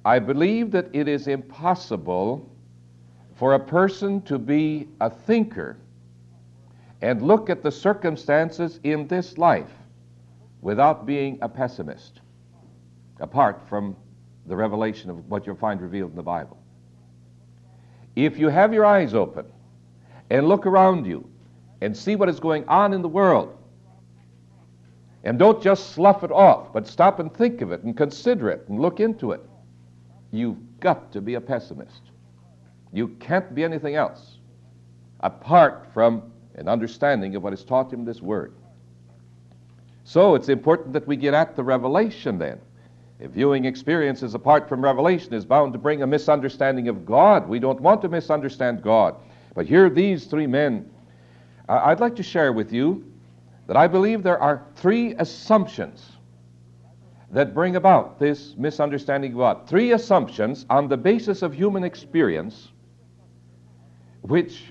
I believe that it is impossible for a person to be a thinker and look at the circumstances in this life without being a pessimist, apart from the revelation of what you'll find revealed in the Bible. If you have your eyes open and look around you and see what is going on in the world, and don't just slough it off, but stop and think of it and consider it and look into it, you've got to be a pessimist. You can't be anything else apart from an understanding of what is taught in this Word. So it's important that we get at the revelation then. If viewing experiences apart from revelation is bound to bring a misunderstanding of God, we don't want to misunderstand God. But here these three men, I'd like to share with you that I believe there are three assumptions that bring about this misunderstanding of God. Three assumptions on the basis of human experience which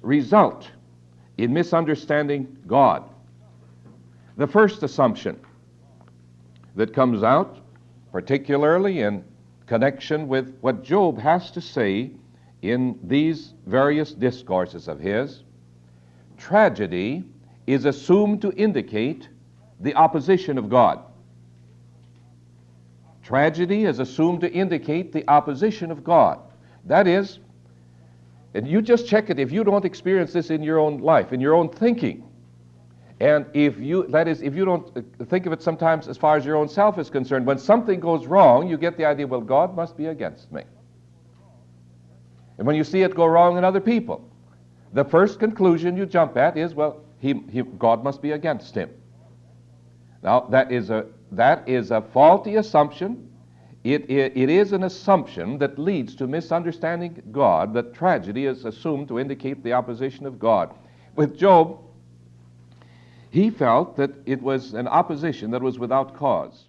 result in misunderstanding God. The first assumption that comes out, particularly in connection with what Job has to say in these various discourses of his, tragedy is assumed to indicate the opposition of God. Tragedy is assumed to indicate the opposition of God. That is, and you just check it if you don't experience this in your own life, in your own thinking. And if you don't think of it sometimes as far as your own self is concerned, when something goes wrong, you get the idea, well, God must be against me. And when you see it go wrong in other people, the first conclusion you jump at is, well, God must be against him. Now, that is a faulty assumption. It is an assumption that leads to misunderstanding God, that tragedy is assumed to indicate the opposition of God. With Job, he felt that it was an opposition that was without cause.